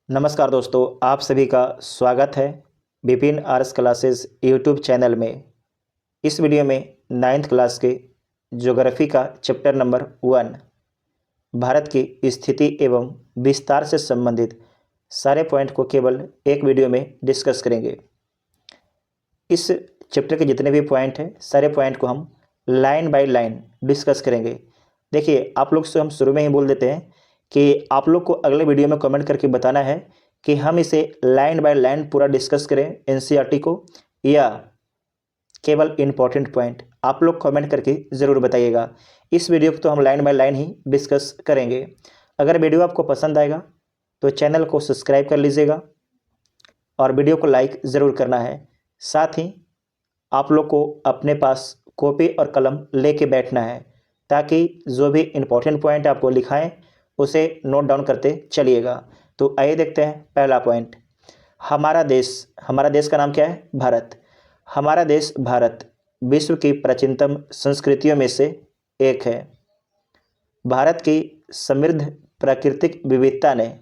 नमस्कार दोस्तों, आप सभी का स्वागत है Vipin arts classes YouTube channel में। इस वीडियो में 9th क्लास के ज्योग्राफी का चैप्टर नंबर 1 भारत की स्थिति एवं विस्तार से संबंधित सारे पॉइंट को केवल एक वीडियो में डिस्कस करेंगे। इस चैप्टर के जितने भी पॉइंट हैं सारे पॉइंट को हम लाइन बाय लाइन डिस्कस करेंगे। देखिए, आप लोग से हम शुरू में ही बोल देते हैं कि आप लोग को अगले वीडियो में कमेंट करके बताना है कि हम इसे लाइन बाय लाइन पूरा डिस्कस करें एनसीईआरटी को, या केवल इम्पोर्टेंट पॉइंट। आप लोग कमेंट करके ज़रूर बताइएगा। इस वीडियो को तो हम line by line he discuss करेंगे। अगर वीडियो आपको पसंद आएगा तो चैनल को सब्सक्राइब कर लीजिएगा और वीडियो को लाइक ज़रूर करना है। साथ ही आप लोग को अपने पास कॉपी और कलम लेके बैठना है ताकि जो भी इम्पोर्टेंट पॉइंट आपको लिखाएं उसे नोट डाउन करते चलिएगा। तो आइए देखते हैं पहला पॉइंट। हमारा देश का नाम क्या है? भारत। हमारा देश भारत विश्व की प्राचीनतम संस्कृतियों में से एक है। भारत की समृद्ध प्राकृतिक विविधता ने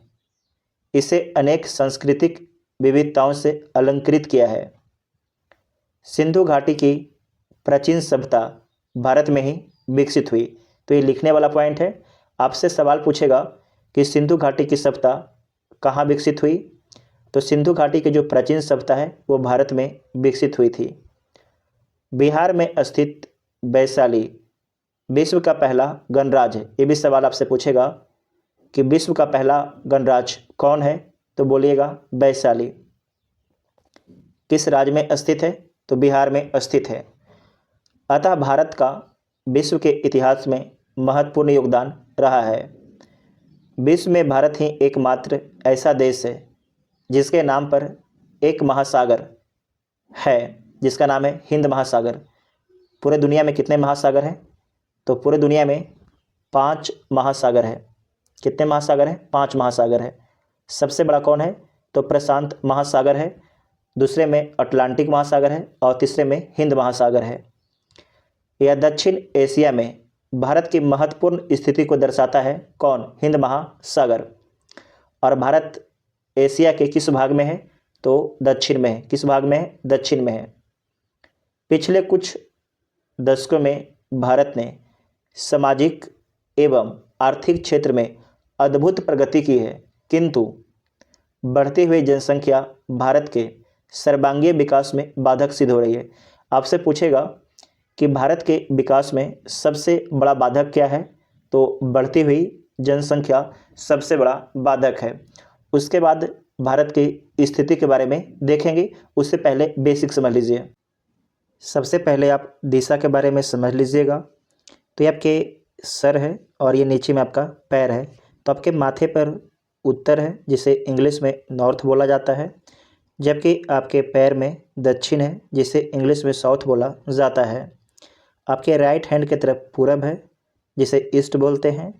इसे अनेक सांस्कृतिक विविधताओं से अलंकृत किया है। सिंधु घाटी की प्राचीन सभ्यता भारत में ही विकसित हुई। तो ये लिखने वाला पॉइंट है। आपसे सवाल पूछेगा कि सिंधु घाटी की सभ्यता कहाँ विकसित हुई, तो सिंधु घाटी की जो प्राचीन सभ्यता है वो भारत में विकसित हुई थी। बिहार में स्थित वैशाली विश्व का पहला गणराज्य है। ये भी सवाल आपसे पूछेगा कि विश्व का पहला गणराज्य कौन है, तो बोलिएगा वैशाली। किस राज्य में स्थित है, तो बिहार में स्थित है। अतः भारत का विश्व के इतिहास में महत्वपूर्ण योगदान रहा है। विश्व में भारत ही एकमात्र ऐसा देश है जिसके नाम पर एक महासागर है, जिसका नाम है हिंद महासागर। पूरे दुनिया में कितने महासागर हैं, तो पूरे दुनिया में 5 महासागर है। कितने महासागर हैं? 5 महासागर है। सबसे बड़ा कौन है, तो प्रशांत महासागर है, दूसरे में अटलांटिक महासागर है और तीसरे में हिंद महासागर है। यह दक्षिण एशिया में भारत की महत्वपूर्ण स्थिति को दर्शाता है। कौन? हिंद महासागर। और भारत एशिया के किस भाग में है, तो दक्षिण में है। किस भाग में है? दक्षिण में है। पिछले कुछ दशकों में भारत ने सामाजिक एवं आर्थिक क्षेत्र में अद्भुत प्रगति की है, किंतु बढ़ती हुई जनसंख्या भारत के सर्वांगीण विकास में बाधक सिद्ध हो रही है। आपसे पूछेगा कि भारत के विकास में सबसे बड़ा बाधक क्या है, तो बढ़ती हुई जनसंख्या सबसे बड़ा बाधक है। उसके बाद भारत की स्थिति के बारे में देखेंगे, उससे पहले बेसिक समझ लीजिए। सबसे पहले आप दिशा के बारे में समझ लीजिएगा। तो ये आपके सर है और ये नीचे में आपका पैर है। तो आपके माथे पर उत्तर है जिसे इंग्लिश में नॉर्थ बोला जाता है, जबकि आपके पैर में दक्षिण है जिसे इंग्लिश में साउथ बोला जाता है। आपके राइट हैंड की तरफ पूरब है जिसे ईस्ट बोलते हैं,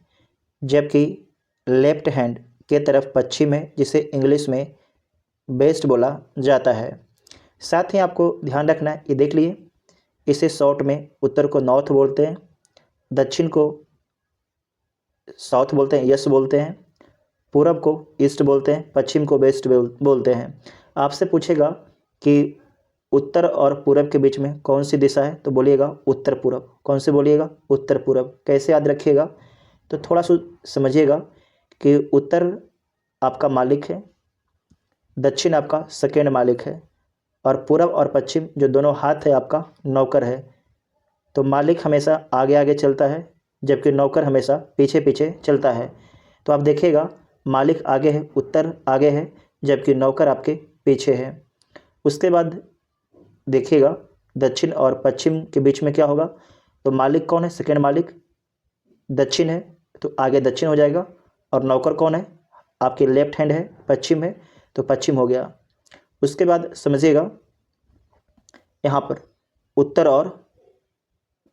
जबकि लेफ्ट हैंड के तरफ पश्चिम है जिसे इंग्लिश में वेस्ट बोला जाता है। साथ ही आपको ध्यान रखना है, ये देख लिए, इसे शॉर्ट में उत्तर को नॉर्थ बोलते हैं, दक्षिण को साउथ बोलते हैं, यस बोलते हैं, पूरब को ईस्ट बोलते हैं, पश्चिम को वेस्ट बोलते हैं। आपसे पूछेगा कि उत्तर और पूरब के बीच में कौन सी दिशा है, तो बोलिएगा उत्तर पूरब। कौन से बोलिएगा? उत्तर पूरब। कैसे याद रखिएगा, तो थोड़ा सा समझिएगा कि उत्तर आपका मालिक है, दक्षिण आपका सेकेंड मालिक है, और पूरब और पश्चिम जो दोनों हाथ है आपका नौकर है। तो मालिक हमेशा आगे आगे चलता है जबकि नौकर हमेशा पीछे पीछे चलता है। तो आप देखिएगा, मालिक आगे है, उत्तर आगे है, जबकि नौकर आपके पीछे है। उसके बाद देखिएगा दक्षिण और पश्चिम के बीच में क्या होगा, तो मालिक कौन है? सेकेंड मालिक दक्षिण है, तो आगे दक्षिण हो जाएगा, और नौकर कौन है? आपके लेफ्ट हैंड है, पश्चिम है, तो पश्चिम हो गया। उसके बाद समझिएगा यहाँ पर उत्तर और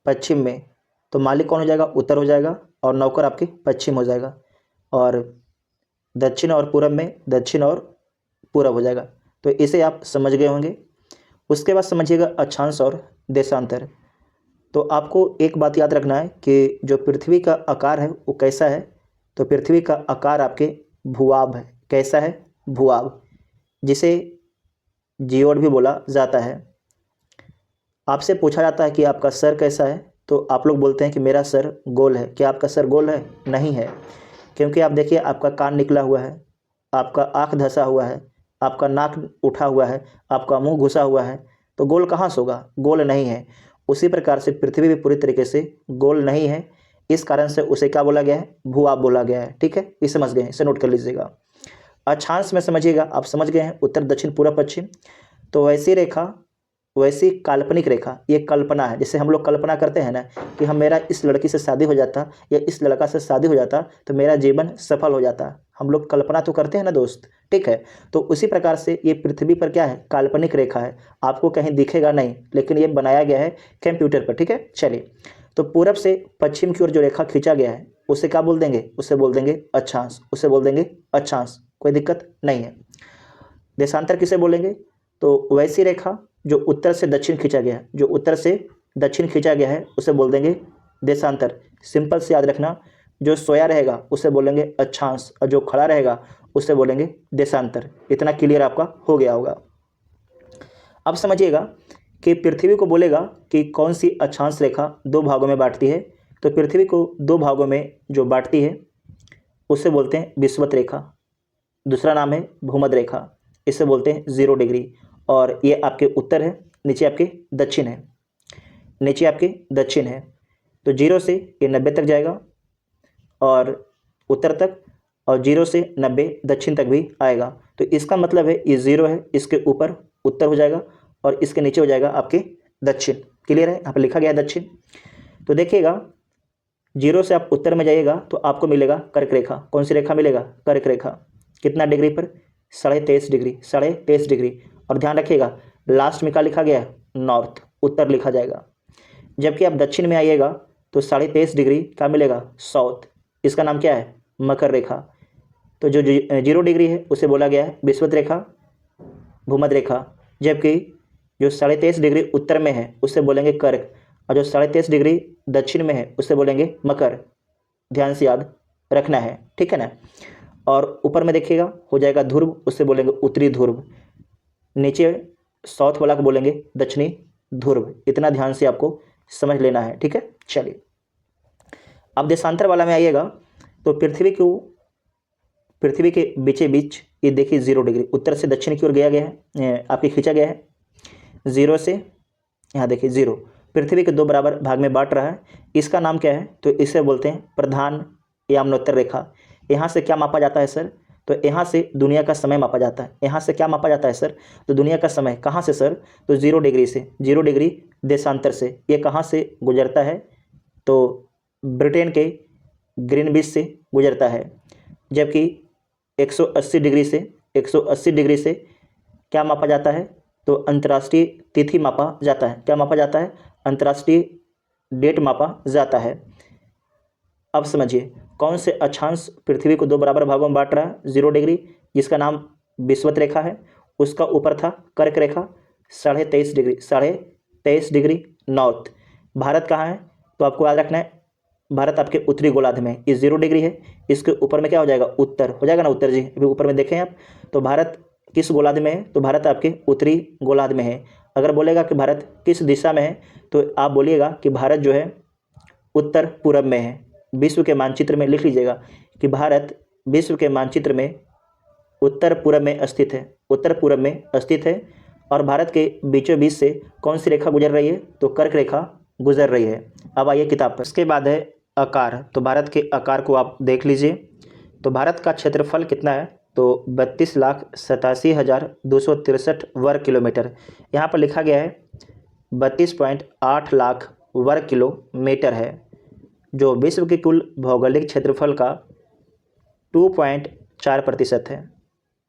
पश्चिम में तो मालिक कौन हो जाएगा? उत्तर हो जाएगा, और नौकर आपके पश्चिम हो जाएगा। और दक्षिण और पूरब में दक्षिण और पूरब हो जाएगा। तो इसे आप समझ गए होंगे। उसके बाद समझिएगा अक्षांश और देशांतर। तो आपको एक बात याद रखना है कि जो पृथ्वी का आकार है वो कैसा है, तो पृथ्वी का आकार आपके भूभाग है। कैसा है? भूभाग, जिसे जियोड भी बोला जाता है। आपसे पूछा जाता है कि आपका सर कैसा है, तो आप लोग बोलते हैं कि मेरा सर गोल है। क्या आपका सर गोल है? नहीं है, क्योंकि आप देखिए आपका कान निकला हुआ है, आपका आँख धंसा हुआ है, आपका नाक उठा हुआ है, आपका मुंह घुसा हुआ है, तो गोल कहाँ से होगा? गोल नहीं है। उसी प्रकार से पृथ्वी भी पूरी तरीके से गोल नहीं है, इस कारण से उसे क्या बोला गया है? भूभाग बोला गया है। ठीक है, ये समझ गए हैं, इसे नोट कर लीजिएगा। अक्षांश में समझिएगा, आप समझ गए हैं उत्तर दक्षिण पूर्व पश्चिम। तो वैसी रेखा, वैसी काल्पनिक रेखा, ये कल्पना है। जैसे हम लोग कल्पना करते हैं ना कि हम मेरा इस लड़की से शादी हो जाता या इस लड़का से शादी हो जाता तो मेरा जीवन सफल हो जाता, हम लोग कल्पना तो करते हैं ना दोस्त। ठीक है, तो उसी प्रकार से ये पृथ्वी पर क्या है? काल्पनिक रेखा है, आपको कहीं दिखेगा नहीं, लेकिन ये बनाया गया है कंप्यूटर पर। ठीक है, चलिए, तो पूरब से पश्चिम की ओर जो रेखा खींचा गया है उसे क्या बोल देंगे? उसे बोल देंगे अक्षांश, उसे बोल देंगे अक्षांश, कोई दिक्कत नहीं है। देशांतर किसे बोलेंगे? तो वैसी रेखा जो उत्तर से दक्षिण खींचा गया है, जो उत्तर से दक्षिण खींचा गया है उसे बोल देंगे देशांतर। सिंपल से याद रखना, जो सोया रहेगा उसे बोलेंगे अक्षांश और जो खड़ा रहेगा उसे बोलेंगे देशांतर। इतना क्लियर आपका हो गया होगा। अब समझिएगा कि पृथ्वी को बोलेगा कि कौन सी अक्षांश रेखा दो भागों में बांटती है। तो पृथ्वी को दो भागों में जो बांटती है उसे बोलते हैं विषुवत रेखा, दूसरा नाम है भूमध्य रेखा, इसे बोलते हैं 0 डिग्री। और ये आपके उत्तर है, नीचे आपके दक्षिण है, नीचे आपके दक्षिण है। तो 0 से ये 90 तक जाएगा और उत्तर तक, और 0 से 90 दक्षिण तक भी आएगा। तो इसका मतलब है ये 0 है, इसके ऊपर उत्तर हो जाएगा और इसके नीचे हो जाएगा आपके दक्षिण। क्लियर है? यहाँ पर लिखा गया है दक्षिण। तो देखिएगा 0 से आप उत्तर में जाइएगा तो आपको मिलेगा कर्क रेखा। कौन सी रेखा मिलेगा? कर्क रेखा। कितना डिग्री पर? 23.5 डिग्री, 23.5 डिग्री। और ध्यान रखिएगा लास्ट में क्या लिखा गया है? नॉर्थ, उत्तर लिखा जाएगा। जबकि आप दक्षिण में आइएगा तो 23.5 डिग्री क्या मिलेगा? साउथ। इसका नाम क्या है? मकर रेखा। तो जो 0 डिग्री है उसे बोला गया है विषुवत रेखा, भूमध्य रेखा। जबकि जो 23.5 डिग्री उत्तर में है उसे बोलेंगे कर्क, और जो 23.5 डिग्री दक्षिण में है उसे बोलेंगे मकर। ध्यान से याद रखना है, ठीक है ना। और ऊपर में देखिएगा हो जाएगा ध्रुव, उससे बोलेंगे उत्तरी ध्रुव। नीचे साउथ वाला को बोलेंगे दक्षिणी ध्रुव। इतना ध्यान से आपको समझ लेना है, ठीक है। चलिए अब देशांतर वाला में आइएगा तो पृथ्वी के बीचे बीच ये देखिए 0 डिग्री उत्तर से दक्षिण की ओर गया है, आपके खींचा गया है। 0 से यहाँ देखिए 0 पृथ्वी के 2 बराबर भाग में बांट रहा है। इसका नाम क्या है? तो इसे बोलते हैं प्रधान यामनोत्तर रेखा। यहाँ से क्या मापा जाता है सर? तो यहाँ से दुनिया का समय मापा जाता है। यहाँ से क्या मापा जाता है सर? तो दुनिया का समय। कहाँ से सर? तो 0 डिग्री से, 0 डिग्री देशांतर से। ये कहाँ से गुजरता है? तो ब्रिटेन के ग्रीनविच से गुजरता है। जबकि 180 डिग्री से, 180 डिग्री से क्या मापा जाता है? तो अंतर्राष्ट्रीय तिथि मापा जाता है। क्या मापा जाता है? अंतर्राष्ट्रीय डेट मापा जाता है। अब समझिए कौन से अक्षांश पृथ्वी को 2 बराबर भागों में बांट रहा है? 0 डिग्री, जिसका नाम विषुवत रेखा है। उसका ऊपर था कर्क रेखा, 23.5 डिग्री, 23.5 डिग्री नॉर्थ। भारत कहाँ है? तो आपको याद रखना है भारत आपके उत्तरी गोलार्ध में। ये 0 डिग्री है, इसके ऊपर में क्या हो जाएगा? उत्तर हो जाएगा ना, उत्तर जी। अभी ऊपर में देखें आप, तो भारत किस गोलार्ध में है? तो भारत आपके उत्तरी गोलार्ध में है। अगर बोलेगा कि भारत किस दिशा में है तो आप बोलिएगा कि भारत जो है उत्तर पूरब में है। विश्व के मानचित्र में लिख लीजिएगा कि भारत विश्व के मानचित्र में उत्तर पूरब में स्थित है, उत्तर पूरब में स्थित है। और भारत के बीचों बीच से कौन सी रेखा गुजर रही है? तो कर्क रेखा गुजर रही है। अब आइए किताब पर। इसके बाद है आकार। तो भारत के आकार को आप देख लीजिए। तो भारत का क्षेत्रफल कितना है? तो 32,87,263 वर्ग किलोमीटर। यहाँ पर लिखा गया है 32.8 लाख वर्ग किलोमीटर है, जो विश्व के कुल भौगोलिक क्षेत्रफल का 2.4% है।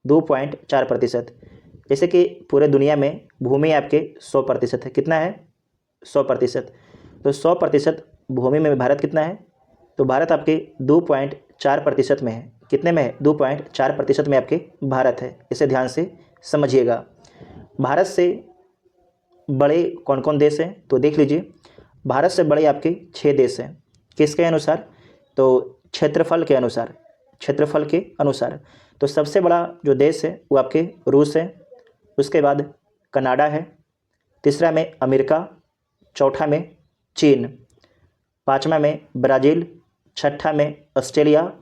2.4%। जैसे कि पूरे दुनिया में भूमि आपके 100% है। कितना है? 100%। तो 100% भूमि में भारत कितना है? तो भारत आपके 2.4% में है। कितने में है? 2.4% में आपके भारत है। इसे ध्यान से समझिएगा। भारत से बड़े कौन कौन देश हैं? तो देख लीजिए, भारत से बड़े आपके 6 देश हैं। किसके अनुसार? तो क्षेत्रफल के अनुसार, क्षेत्रफल के अनुसार। तो सबसे बड़ा जो देश है वो आपके रूस है, उसके बाद कनाडा है, तीसरा में अमेरिका, चौथा में चीन, पाँचवा में ब्राज़ील, छठा में ऑस्ट्रेलिया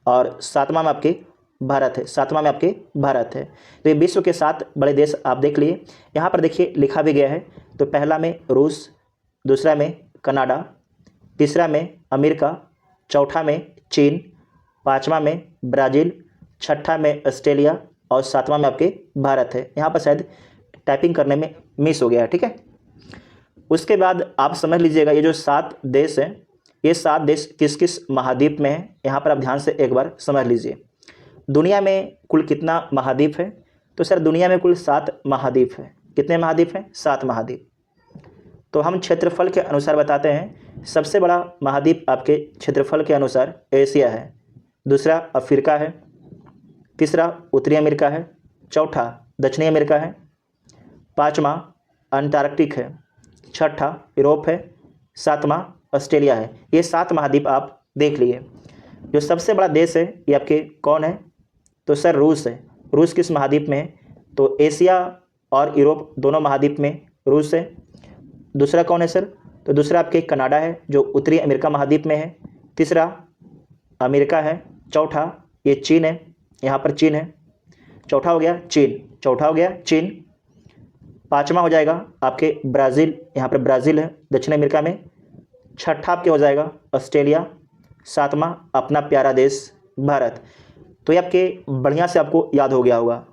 और सातवां में आपके भारत है। सातवां में आपके भारत है। तो ये विश्व के 7 बड़े देश आप देख लिए। यहाँ पर देखिए लिखा भी गया है। तो पहला में रूस, दूसरा में कनाडा, तीसरा में अमेरिका, चौथा में चीन, पाँचवा में ब्राज़ील, छठा में ऑस्ट्रेलिया और सातवां में आपके भारत है। यहाँ पर शायद टाइपिंग करने में मिस हो गया है, ठीक है। उसके बाद आप समझ लीजिएगा ये जो 7 देश हैं, ये 7 देश किस किस महाद्वीप में हैं, यहाँ पर आप ध्यान से एक बार समझ लीजिए। दुनिया में कुल कितना महाद्वीप है? तो सर दुनिया में कुल 7 महाद्वीप है। कितने महाद्वीप हैं? 7 महाद्वीप। तो हम क्षेत्रफल के अनुसार बताते हैं। सबसे बड़ा महाद्वीप आपके क्षेत्रफल के अनुसार एशिया है, दूसरा अफ्रीका है, तीसरा उत्तरी अमेरिका है, चौथा दक्षिणी अमेरिका है, पाँचवा अंटार्कटिक है, छठा यूरोप है, सातवां ऑस्ट्रेलिया है। ये 7 महाद्वीप आप देख लिए। जो सबसे बड़ा देश है ये आपके कौन है? तो सर रूस है। रूस किस महाद्वीप में है? तो एशिया और यूरोप दोनों महाद्वीप में रूस है। दूसरा कौन है सर? तो दूसरा आपके कनाडा है जो उत्तरी अमेरिका महाद्वीप में है, तीसरा अमेरिका है, चौथा ये चीन है, यहाँ पर चीन है, चौथा हो गया चीन, चौथा हो गया चीन, पाँचवा हो जाएगा आपके ब्राज़ील, यहाँ पर ब्राज़ील है दक्षिण अमेरिका में, छठा आपके हो जाएगा ऑस्ट्रेलिया, सातवां अपना प्यारा देश भारत। तो ये आपके बढ़िया से आपको याद हो गया होगा।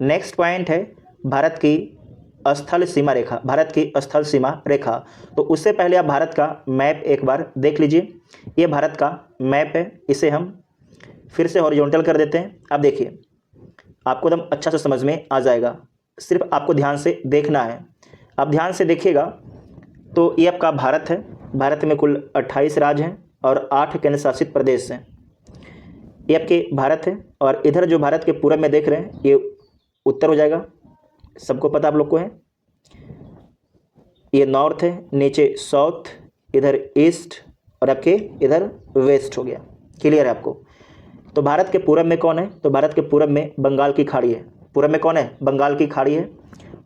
नेक्स्ट पॉइंट है भारत की स्थल सीमा रेखा। भारत की स्थल सीमा रेखा। तो उससे पहले आप भारत का मैप एक बार देख लीजिए। ये भारत का मैप है, इसे हम फिर से हॉरिजॉन्टल कर देते हैं। अब देखिए आपको एकदम अच्छा से समझ में आ जाएगा, सिर्फ आपको ध्यान से देखना है। आप ध्यान से देखिएगा तो ये आपका भारत है। भारत में कुल 28 राज्य हैं और 8 केंद्र शासित प्रदेश हैं। ये आपके भारत है और इधर जो भारत के पूरब में देख रहे हैं ये उत्तर हो जाएगा, सबको पता आप लोग को है। ये नॉर्थ है, नीचे साउथ, इधर ईस्ट और आपके इधर वेस्ट हो गया। क्लियर है आपको? तो भारत के पूरब में कौन है? तो भारत के पूरब में बंगाल की खाड़ी है। पूरब में कौन है? बंगाल की खाड़ी है।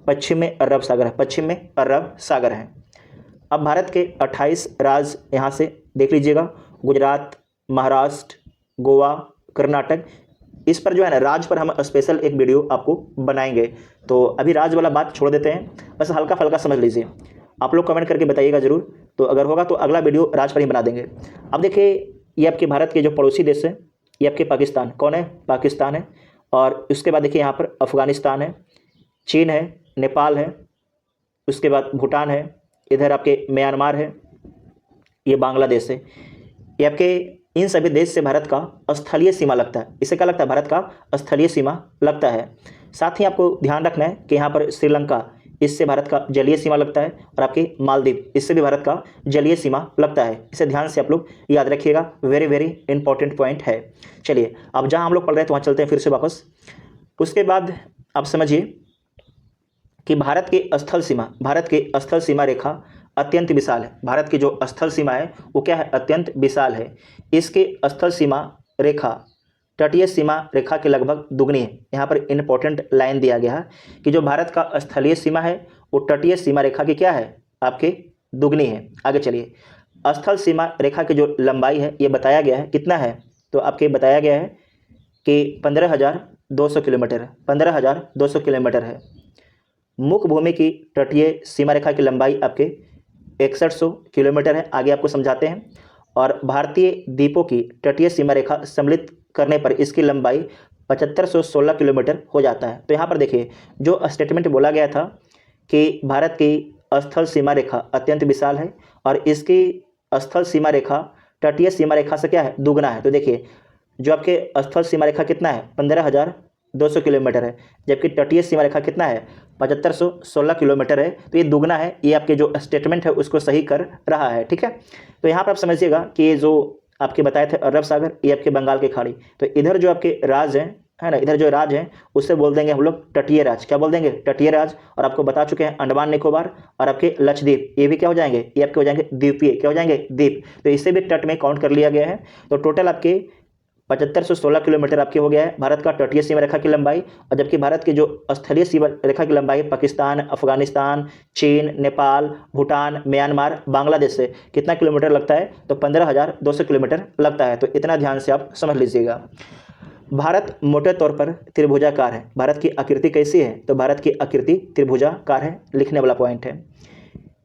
पश्चिम में अरब सागर है, पश्चिम में अरब सागर है। अब भारत के 28 राज्य यहाँ से देख लीजिएगा, गुजरात, महाराष्ट्र, गोवा, कर्नाटक। इस पर जो है ना राज्य पर हम स्पेशल एक वीडियो आपको बनाएंगे। तो अभी राज्य वाला बात छोड़ देते हैं, बस हल्का फल्का समझ लीजिए। आप लोग कमेंट करके बताइएगा ज़रूर, तो अगर होगा तो अगला वीडियो राज्य पर ही बना देंगे। अब देखिए ये आपके भारत के जो पड़ोसी देश है ये आपके पाकिस्तान। कौन है? पाकिस्तान है। और उसके बाद देखिए यहाँ पर अफ़गानिस्तान है, चीन है, नेपाल है, उसके बाद भूटान है, इधर आपके म्यांमार है, ये बांग्लादेश है। ये आपके इन सभी देश से भारत का स्थलीय सीमा लगता है। इससे क्या लगता है? भारत का स्थलीय सीमा लगता है। साथ ही आपको ध्यान रखना है कि यहाँ पर श्रीलंका, इससे भारत का जलीय सीमा लगता है, और आपके मालदीव, इससे भी भारत का जलीय सीमा लगता है। इसे ध्यान से आप लोग याद रखिएगा, वेरी वेरी इंपॉर्टेंट पॉइंट है। चलिए अब जहाँ हम लोग पढ़ रहे हैं तो वहाँ चलते हैं फिर से वापस। उसके बाद आप समझिए कि भारत की स्थल सीमा रेखा अत्यंत विशाल है। भारत की जो स्थल सीमा है वो क्या है? अत्यंत विशाल है। इसके स्थल सीमा रेखा तटीय सीमा रेखा के लगभग दुगनी है। यहाँ पर इंपॉर्टेंट लाइन दिया गया है कि जो भारत का स्थलीय सीमा है वो तटीय सीमा रेखा की क्या है? आपके दुगनी है। आगे चलिए, स्थल सीमा रेखा की जो लंबाई है ये बताया गया है, कितना है? तो आपके बताया गया है कि 15,200 किलोमीटर है। 15,200 किलोमीटर है। मुख्य भूमि की तटीय सीमा रेखा की लंबाई आपके 6100 किलोमीटर है। आगे आपको समझाते हैं। और भारतीय द्वीपों की तटीय सीमा रेखा सम्मिलित करने पर इसकी लंबाई 7516 किलोमीटर हो जाता है। तो यहाँ पर देखिए जो स्टेटमेंट बोला गया था कि भारत की स्थल सीमा रेखा अत्यंत विशाल है और इसकी स्थल सीमा रेखा तटीय सीमा रेखा से क्या है? दुगना है। तो देखिए जो आपके स्थल सीमा रेखा कितना है? 15,200 किलोमीटर है, जबकि तटीय सीमा रेखा कितना है? 7516 किलोमीटर है। तो ये दुगना है। ये आपके जो स्टेटमेंट है उसको सही कर रहा है, ठीक है। तो यहाँ पर आप समझिएगा कि ये जो आपके बताए थे अरब सागर, ये आपके बंगाल की खाड़ी। तो इधर जो आपके राज्य हैं, है ना, इधर जो राज्य हैं उससे बोल देंगे हम लोग तटीय राज्य। क्या बोल देंगे? तटीय राज्य। और आपको बता चुके हैं अंडमान निकोबार और आपके लक्षद्वीप, ये भी क्या हो जाएंगे? ये आपके हो जाएंगे द्वीपीय। क्या हो जाएंगे? द्वीप। तो इसे भी तट में काउंट कर लिया गया है। तो टोटल आपके 7516 किलोमीटर आपकी हो गया है भारत का तटीय सीमा रेखा की लंबाई। और जबकि भारत की जो स्थलीय सीमा रेखा की लंबाई पाकिस्तान, अफगानिस्तान, चीन, नेपाल, भूटान, म्यांमार, बांग्लादेश से कितना किलोमीटर लगता है, तो 15,200 किलोमीटर लगता है। तो इतना ध्यान से आप समझ लीजिएगा। भारत मोटे तौर पर त्रिभुजाकार है। भारत की आकृति कैसी है, तो भारत की आकृति त्रिभुजाकार है, लिखने वाला पॉइंट है।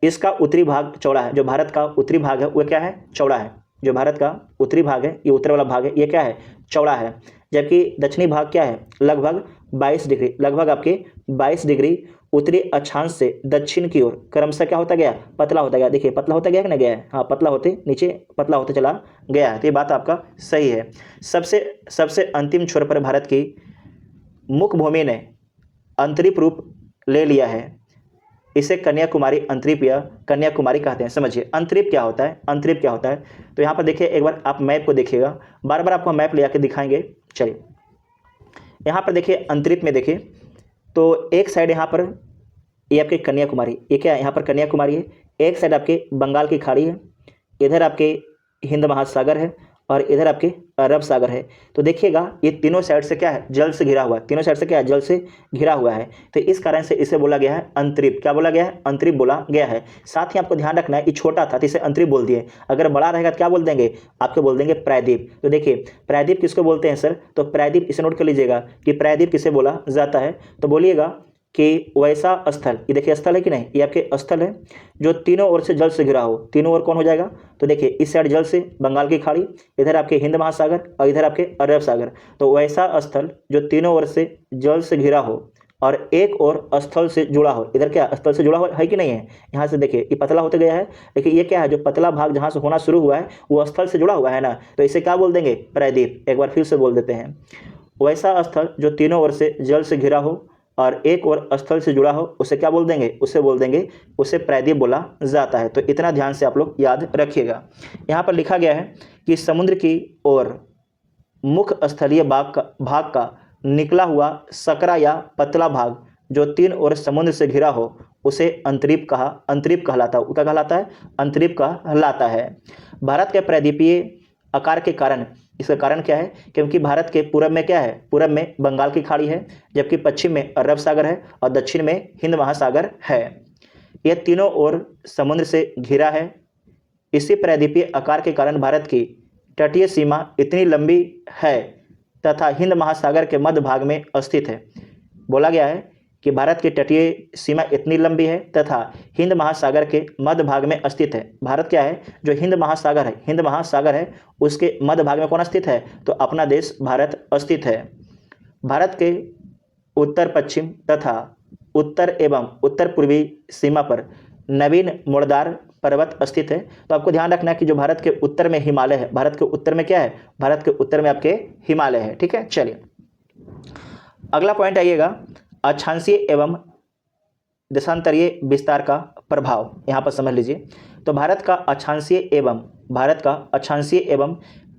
इसका उत्तरी भाग चौड़ा है। जो भारत का उत्तरी भाग है वो क्या है, चौड़ा है। जो भारत का उत्तरी भाग है, ये उत्तर वाला भाग है, ये क्या है, चौड़ा है। जबकि दक्षिणी भाग क्या है, लगभग 22 डिग्री, लगभग आपके 22 डिग्री उत्तरी अक्षांश से दक्षिण की ओर क्रमशः क्या होता गया, पतला होता गया। देखिए पतला होता गया कि नहीं गया है, हाँ पतला होते नीचे पतला होते चला गया है। तो ये बात आपका सही है। सबसे अंतिम छोर पर भारत की मुख्य भूमि ने अंतरिप रूप ले लिया है। इसे कन्याकुमारी अंतरिप या कन्याकुमारी कहते हैं। समझिए अंतरिप क्या होता है, अंतरिप क्या होता है। तो यहाँ पर देखिए, एक बार आप मैप को देखिएगा, बार बार आपको मैप ले आके दिखाएंगे। चलिए यहाँ पर देखिए अंतरिप में देखिए, तो एक साइड यहाँ पर ये आपके कन्याकुमारी, ये क्या है, यहाँ पर कन्याकुमारी है। एक साइड आपके बंगाल की खाड़ी है, इधर आपके हिंद महासागर है, और इधर आपके अरब सागर है। तो देखिएगा ये तीनों साइड से क्या है, जल से घिरा हुआ है। तीनों साइड से क्या है, जल से घिरा हुआ है। तो इस कारण से इसे बोला गया है अंतरिप। क्या बोला गया है, अंतरिप बोला गया है। साथ ही आपको ध्यान रखना है, ये छोटा था तो इसे अंतरिप बोल दिए। अगर बड़ा रहेगा तो क्या बोल देंगे, आपको बोल देंगे प्रायद्वीप। तो देखिए प्रायद्वीप किसको बोलते हैं सर, तो प्रायद्वीप इसे नोट कर लीजिएगा कि प्रायद्वीप किसे बोला जाता है। तो बोलिएगा कि वैसा स्थल, ये देखिए स्थल है कि नहीं, ये आपके स्थल है जो तीनों ओर से जल से घिरा हो। तीनों ओर कौन हो जाएगा, तो देखिए इस साइड जल से बंगाल की खाड़ी, इधर आपके हिंद महासागर, और इधर आपके अरब सागर। तो वैसा स्थल जो तीनों ओर से जल से घिरा हो और एक और स्थल से जुड़ा हो। इधर क्या स्थल से जुड़ा हुआ है कि नहीं है, यहाँ से देखिए ये पतला होते गया है, लेकिन ये क्या है, जो पतला भाग जहाँ से होना शुरू हुआ है वो स्थल से जुड़ा हुआ है ना, तो इसे क्या बोल देंगे, प्रायद्वीप। एक बार फिर से बोल देते हैं, वैसा स्थल जो तीनों ओर से जल से घिरा हो और एक और स्थल से जुड़ा हो, उसे क्या बोल देंगे, उसे प्रायद्वीप बोला जाता है। तो इतना ध्यान से आप लोग याद रखिएगा। यहाँ पर लिखा गया है कि समुद्र की ओर मुख्य स्थलीय भाग का निकला हुआ सकरा या पतला भाग जो तीन ओर समुद्र से घिरा हो उसे अंतरिप कहलाता है। क्या कहलाता है, अंतरिप कहलाता है। भारत के प्रायद्वीपीय आकार के कारण, इसका कारण क्या है, क्योंकि भारत के पूरब में क्या है, पूरब में बंगाल की खाड़ी है, जबकि पश्चिम में अरब सागर है और दक्षिण में हिंद महासागर है। यह तीनों ओर समुद्र से घिरा है। इसी प्रायद्वीपीय आकार के कारण भारत की तटीय सीमा इतनी लंबी है तथा हिंद महासागर के मध्य भाग में स्थित है। बोला गया है कि भारत की तटीय सीमा इतनी लंबी है तथा हिंद महासागर के मध्य भाग में स्थित है। भारत क्या है, जो हिंद महासागर है उसके मध्य भाग में कौन स्थित है, तो अपना देश भारत स्थित है। भारत के उत्तर पश्चिम तथा उत्तर एवं उत्तर पूर्वी सीमा पर नवीन मोड़दार पर्वत स्थित है। तो आपको ध्यान रखना है कि जो भारत के उत्तर में हिमालय है, भारत के उत्तर में क्या है, भारत के उत्तर में आपके हिमालय है। ठीक है, चलिए अगला पॉइंट आइएगा, अक्षांशीय एवं देशांतरीय विस्तार का प्रभाव। यहाँ पर समझ लीजिए, तो भारत का अक्षांशीय एवं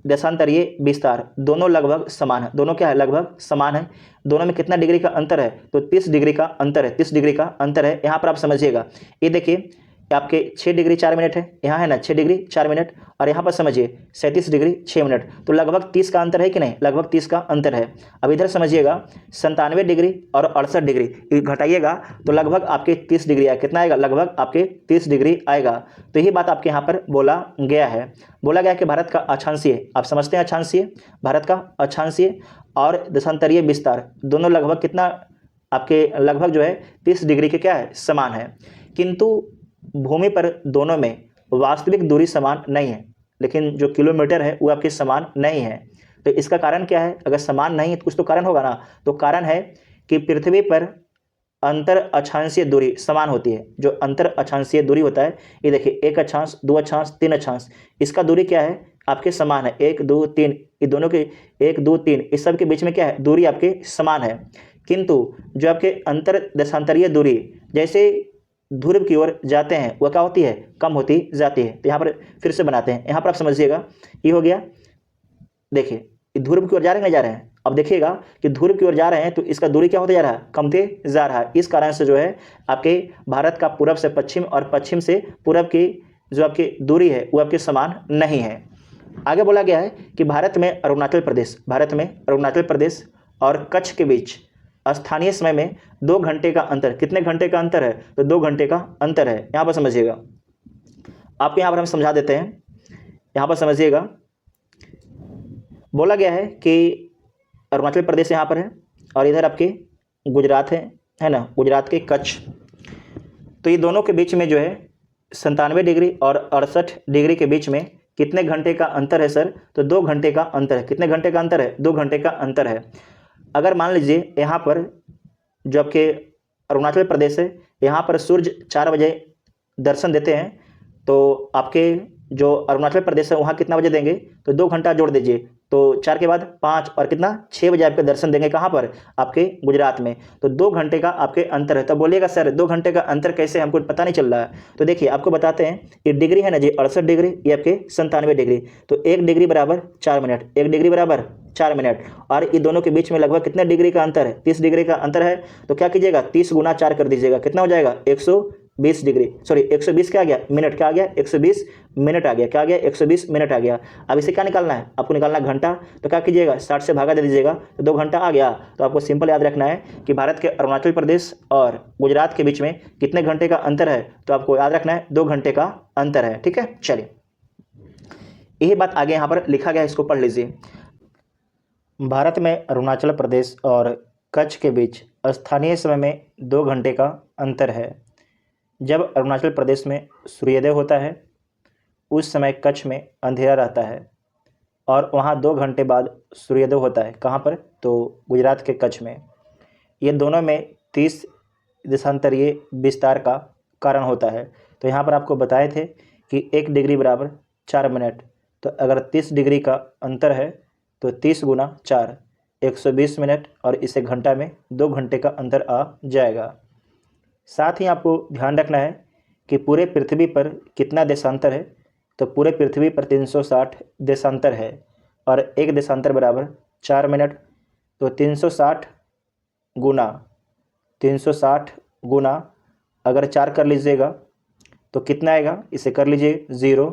देशांतरीय विस्तार दोनों लगभग समान है। दोनों क्या है, लगभग समान है। दोनों में कितना डिग्री का अंतर है, तो 30 डिग्री का अंतर है। 30 डिग्री का अंतर है। यहाँ पर आप समझिएगा, ये देखिए आपके 6 डिग्री 4 मिनट है, यहाँ है ना 6 डिग्री 4 मिनट, और यहाँ पर समझिए 37 डिग्री 6 मिनट। तो लगभग 30 का अंतर है कि नहीं, लगभग 30 का अंतर है। अब इधर समझिएगा 97 डिग्री और 68 डिग्री घटाइएगा तो लगभग आपके 30 डिग्री आएगा। कितना आएगा, लगभग आपके 30 डिग्री आएगा। तो यही बात आपके यहाँ पर बोला गया है। बोला गया कि भारत का अक्षांशीय, आप समझते हैं अक्षांशीय, भारत का अक्षांशीय और देशांतरीय विस्तार दोनों लगभग कितना आपके, लगभग जो है 30 डिग्री के क्या है, समान है। किंतु भूमि पर दोनों में वास्तविक दूरी समान नहीं है, लेकिन जो किलोमीटर है वो आपके समान नहीं है। तो इसका कारण क्या है, अगर समान नहीं है तो कुछ तो कारण होगा ना। तो कारण है कि पृथ्वी पर अंतर अक्षांशीय दूरी समान होती है। जो अंतर अक्षांशीय दूरी होता है, ये देखिए 1 अक्षांश 2 अक्षांश 3 अक्षांश, इसका दूरी क्या है, आपके समान है। 1 2 3, ये दोनों के 1 2 3 इस सब के बीच में क्या है, दूरी आपके समान है। किंतु जो आपके अंतर देशांतरीय दूरी जैसे ध्रुव की ओर जाते हैं वह क्या होती है, कम होती जाती है। तो यहाँ पर फिर से बनाते हैं, यहाँ पर आप समझिएगा, ये हो गया, देखिए ध्रुव की ओर जा रहे हैं, नहीं जा रहे हैं। अब देखिएगा कि ध्रुव की ओर जा रहे हैं तो इसका दूरी क्या होते जा रहा है, कमते जा रहा है। इस कारण से जो है आपके भारत का पूरब से पश्चिम और पश्चिम से पूरब की जो आपकी दूरी है वो आपके समान नहीं है। आगे बोला गया है कि भारत में अरुणाचल प्रदेश और कच्छ के बीच स्थानीय समय में 2 घंटे का अंतर, कितने घंटे का अंतर है, तो 2 घंटे का अंतर है। यहाँ पर समझिएगा, आपको यहाँ पर हम समझा देते हैं, यहाँ पर समझिएगा। बोला गया है कि अरुणाचल प्रदेश यहाँ पर है और इधर आपके गुजरात है ना, गुजरात के कच्छ। तो ये दोनों के बीच में जो है 97 डिग्री और 68 डिग्री के बीच में कितने घंटे का अंतर है सर, तो 2 घंटे का अंतर है। कितने घंटे का अंतर है, 2 घंटे का अंतर है। अगर मान लीजिए यहाँ पर जो आपके अरुणाचल प्रदेश है, यहाँ पर सूर्य 4 बजे दर्शन देते हैं, तो आपके जो अरुणाचल प्रदेश है वहाँ कितना बजे देंगे, तो 2 घंटा जोड़ दीजिए, तो 4 के बाद 5 और कितना 6 बजे आपके दर्शन देंगे, कहाँ पर, आपके गुजरात में। तो 2 घंटे का आपके अंतर है। तो बोलिएगा सर 2 घंटे का अंतर कैसे, हमको पता नहीं चल रहा है। तो देखिए आपको बताते हैं, ये डिग्री है ना जी 68 डिग्री, ये आपके 97 डिग्री, तो 1 डिग्री बराबर 4 मिनट, 1 डिग्री बराबर 4 मिनट। और ये दोनों के बीच में लगभग कितने डिग्री का अंतर है, 30 डिग्री का अंतर है। तो क्या कीजिएगा, 30 गुना 4 कर दीजिएगा, कितना हो जाएगा, 120 डिग्री, सॉरी 120 क्या आ गया, मिनट, क्या आ गया, 120 मिनट आ गया, क्या आ गया, 120 मिनट आ गया। अब इसे क्या निकालना है, आपको निकालना है घंटा। तो क्या कीजिएगा, 60 से भागा दे दीजिएगा, तो 2 घंटा आ गया। तो आपको सिंपल याद रखना है कि भारत के अरुणाचल प्रदेश और गुजरात के बीच में कितने घंटे का अंतर है, तो आपको याद रखना है 2 घंटे का अंतर है। ठीक है, चलिए यही बात आगे यहाँ पर लिखा गया है, इसको पढ़ लीजिए। भारत में अरुणाचल प्रदेश और कच्छ के बीच स्थानीय समय में 2 घंटे का अंतर है। जब अरुणाचल प्रदेश में सूर्योदय होता है उस समय कच्छ में अंधेरा रहता है और वहाँ 2 घंटे बाद सूर्योदय होता है, कहाँ पर, तो गुजरात के कच्छ में। ये दोनों में 30 देशांतरीय विस्तार का कारण होता है। तो यहाँ पर आपको बताए थे कि 1 डिग्री बराबर 4 मिनट, तो अगर 30 डिग्री का अंतर है तो 30 गुना 4 120 मिनट, और इसे घंटा में 2 घंटे का अंतर आ जाएगा। साथ ही आपको ध्यान रखना है कि पूरे पृथ्वी पर कितना देशांतर है, तो पूरे पृथ्वी पर 360 देशांतर है और 1 देशांतर बराबर 4 मिनट। तो 360 गुना अगर 4 कर लीजिएगा तो कितना आएगा, इसे कर लीजिए 0,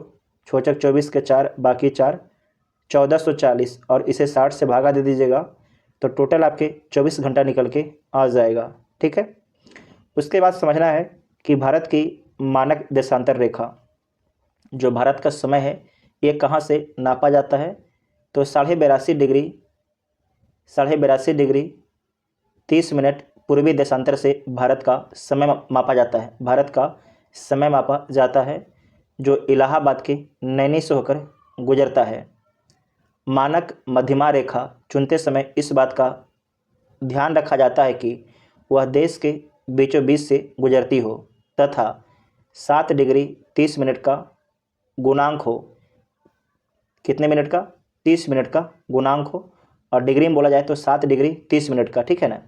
छोचक 24 के 4, बाकी 4, 1440, और इसे 60 से भागा दे दीजिएगा, तो टोटल आपके 24 घंटा निकल के आ जाएगा। ठीक है, उसके बाद समझना है कि भारत की मानक देशांतर रेखा, जो भारत का समय है, ये कहाँ से नापा जाता है, तो 82.5 डिग्री 30 मिनट पूर्वी देशांतर से भारत का समय मापा जाता है। भारत का समय मापा जाता है जो इलाहाबाद के नैनी से होकर गुजरता है। मानक मध्यमा रेखा चुनते समय इस बात का ध्यान रखा जाता है कि वह देश के बीचों बीच से गुजरती हो तथा 7 डिग्री 30 मिनट का गुणांक हो। कितने मिनट का, 30 मिनट का गुणांक हो, और डिग्री में बोला जाए तो 7 डिग्री 30 मिनट का, ठीक है ना,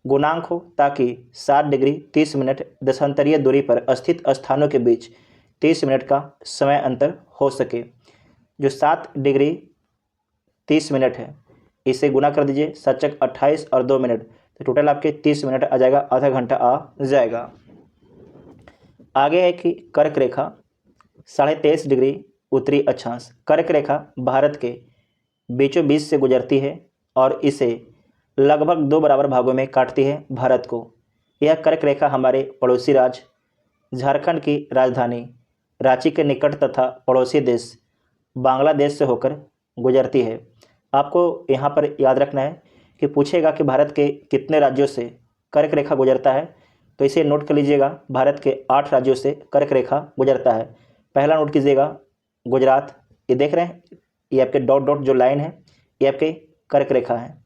गुणांक हो, ताकि 7 डिग्री 30 मिनट देशांतरीय दूरी पर स्थित स्थानों के बीच 30 मिनट का समय अंतर हो सके। जो 7 डिग्री 30 मिनट है इसे गुना कर दीजिए, 7 28 और 2 मिनट, तो टोटल आपके 30 मिनट आ जाएगा, आधा घंटा आ जाएगा। आगे है कि कर्क रेखा 23.5 डिग्री उत्तरी अक्षांश। कर्क रेखा भारत के बीचों बीच से गुजरती है और इसे लगभग 2 बराबर भागों में काटती है भारत को। यह कर्क रेखा हमारे पड़ोसी राज्य झारखंड की राजधानी रांची के निकट तथा पड़ोसी देश बांग्लादेश से होकर गुजरती है। आपको यहाँ पर याद रखना है कि पूछेगा कि भारत के कितने राज्यों से कर्क रेखा गुजरता है, तो इसे नोट कर लीजिएगा, भारत के 8 राज्यों से कर्क रेखा गुजरता है। पहला नोट कीजिएगा गुजरात, ये देख रहे हैं, ये आपके डॉट डॉट जो लाइन है ये आपके कर्क रेखा है,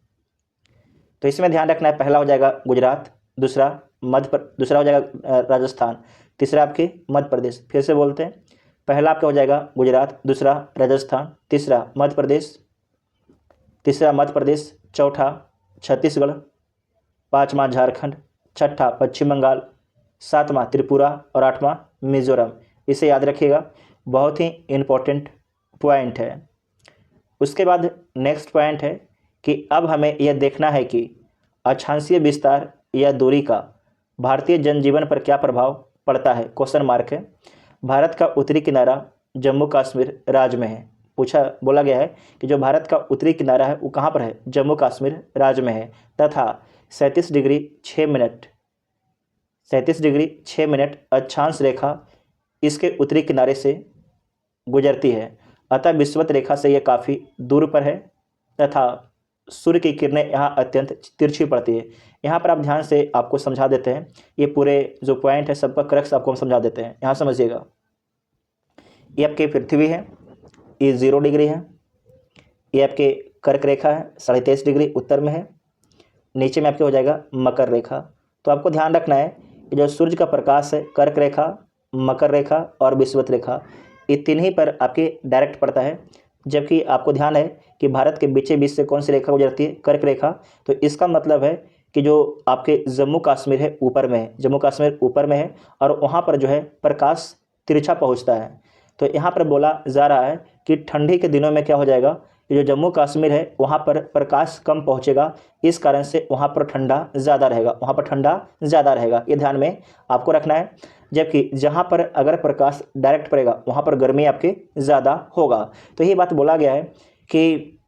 तो इसमें ध्यान रखना है। पहला हो जाएगा गुजरात, दूसरा हो जाएगा राजस्थान, तीसरा आपके मध्य प्रदेश। फिर से बोलते हैं, पहला आपका हो जाएगा गुजरात, दूसरा राजस्थान, तीसरा मध्य प्रदेश, चौथा छत्तीसगढ़, पाँचवा झारखंड, छठा पश्चिम बंगाल, सातवां त्रिपुरा और आठवां मिजोरम। इसे याद रखिएगा, बहुत ही इम्पोर्टेंट पॉइंट है। उसके बाद नेक्स्ट पॉइंट है कि अब हमें यह देखना है कि अक्षांशीय विस्तार या दूरी का भारतीय जनजीवन पर क्या प्रभाव पड़ता है, क्वेश्चन मार्क है। भारत का उत्तरी किनारा जम्मू कश्मीर राज्य में है, बोला गया है कि जो भारत का उत्तरी किनारा है वो कहाँ पर है, जम्मू कश्मीर राज्य में है, तथा 37 डिग्री 6 मिनट अक्षांश रेखा इसके उत्तरी किनारे से गुजरती है। अतः विषुवत रेखा से यह काफ़ी दूर पर है तथा सूर्य की किरणें यहाँ अत्यंत तिरछी पड़ती है। यहाँ पर आप ध्यान से आपको समझा देते हैं, ये पूरे जो पॉइंट है सबका क्रक्स आपको हम समझा देते हैं। यहाँ समझिएगा, ये आपकी पृथ्वी है, ये 0 डिग्री है, ये आपके कर्क रेखा है 23.5 डिग्री उत्तर में है, नीचे में आपके हो जाएगा मकर रेखा। तो आपको ध्यान रखना है कि जो सूर्य का प्रकाश है कर्क रेखा, मकर रेखा और विषुवत रेखा, ये तीन ही पर आपके डायरेक्ट पड़ता है, जबकि आपको ध्यान है कि भारत के बीचे बीच से कौन सी रेखा गुजरती है, कर्क रेखा। तो इसका मतलब है कि जो आपके जम्मू कश्मीर है ऊपर में है, जम्मू कश्मीर ऊपर में है और वहाँ पर जो है प्रकाश तिरछा पहुँचता है। तो यहाँ पर बोला जा रहा है कि ठंडी के दिनों में क्या हो जाएगा, जो जम्मू कश्मीर है वहाँ पर प्रकाश कम पहुँचेगा, इस कारण से वहाँ पर ठंडा ज़्यादा रहेगा, ये ध्यान में आपको रखना है। जबकि जहाँ पर अगर प्रकाश डायरेक्ट पड़ेगा वहाँ पर गर्मी आपके ज़्यादा होगा। तो यही बात बोला गया है कि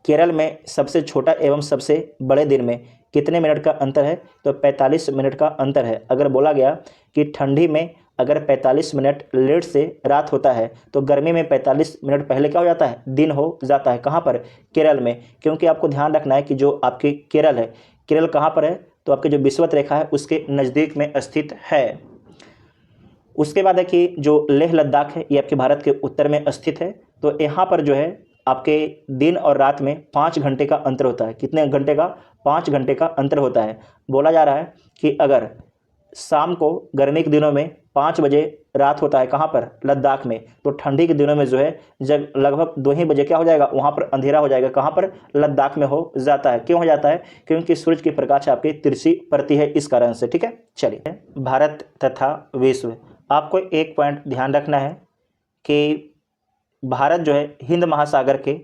केरल में सबसे छोटा एवं सबसे बड़े दिन में कितने मिनट का अंतर है, तो 45 मिनट का अंतर है। अगर बोला गया कि ठंडी में अगर 45 मिनट लेट से रात होता है तो गर्मी में 45 मिनट पहले क्या हो जाता है, दिन हो जाता है। कहाँ पर, केरल में। क्योंकि आपको ध्यान रखना है कि जो आपके केरल है, केरल कहाँ पर है, तो आपके जो विषुवत रेखा है उसके नज़दीक में स्थित है। उसके बाद है कि जो लेह लद्दाख है ये आपके भारत के उत्तर में स्थित है। तो यहाँ पर जो है आपके दिन और रात में 5 घंटे का अंतर होता है। कितने घंटे का, 5 घंटे का अंतर होता है। बोला जा रहा है कि अगर शाम को गर्मी के दिनों में 5 बजे रात होता है कहाँ पर, लद्दाख में, तो ठंडी के दिनों में जो है जब लगभग 2 ही बजे क्या हो जाएगा, वहाँ पर अंधेरा हो जाएगा। कहाँ पर, लद्दाख में हो जाता है। क्यों हो जाता है, क्योंकि सूरज की प्रकाश आपकी तिरछी पड़ती है, इस कारण से। ठीक है, चलिए। भारत तथा विश्व, आपको एक पॉइंट ध्यान रखना है कि भारत जो है हिंद महासागर के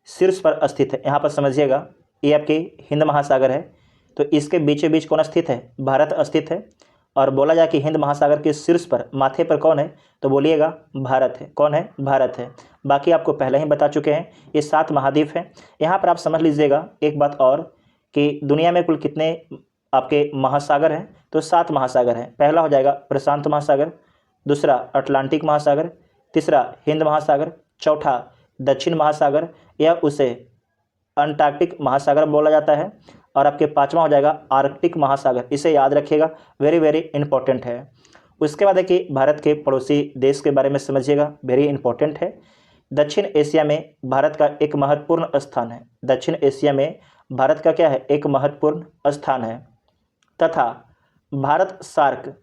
शीर्ष पर स्थित है। यहाँ पर समझिएगा, ये आपके हिंद महासागर है, तो इसके बीचों बीच कौन स्थित है, भारत स्थित है। और बोला जाए कि हिंद महासागर के शीर्ष पर माथे पर कौन है, तो बोलिएगा भारत है। कौन है, भारत है। बाकी आपको पहले ही बता चुके हैं, ये 7 महाद्वीप हैं। यहाँ पर आप समझ लीजिएगा एक बात और कि दुनिया में कुल कितने आपके महासागर हैं, तो 7 महासागर हैं। पहला हो जाएगा प्रशांत महासागर, दूसरा अटलांटिक महासागर, तीसरा हिंद महासागर, चौथा दक्षिण महासागर या उसे अंटार्कटिक महासागर बोला जाता है, और आपके 5वां हो जाएगा आर्कटिक महासागर। इसे याद रखिएगा, वेरी वेरी इंपॉर्टेंट है। उसके बाद है कि भारत के पड़ोसी देश के बारे में समझिएगा, वेरी इंपॉर्टेंट है। दक्षिण एशिया में भारत का एक महत्वपूर्ण स्थान है। दक्षिण एशिया में भारत का क्या है, एक महत्वपूर्ण स्थान है। तथा Bharat SAARC,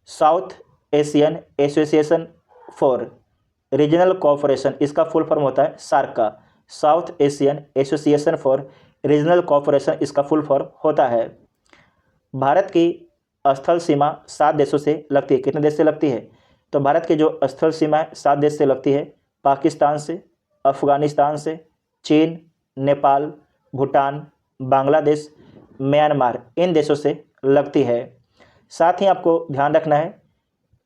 South Asian Association for Regional Cooperation, इसका फुल फॉर्म होता है सार्क का, South Asian Association for Regional Cooperation इसका फुल फॉर्म होता है। भारत की स्थल सीमा 7 देशों से लगती है। कितने देश से लगती है, तो भारत की जो स्थल सीमा है 7 देश से लगती है। पाकिस्तान से, अफगानिस्तान से, चीन, नेपाल, भूटान, बांग्लादेश, म्यांमार, इन देशों से लगती है। साथ ही आपको ध्यान रखना है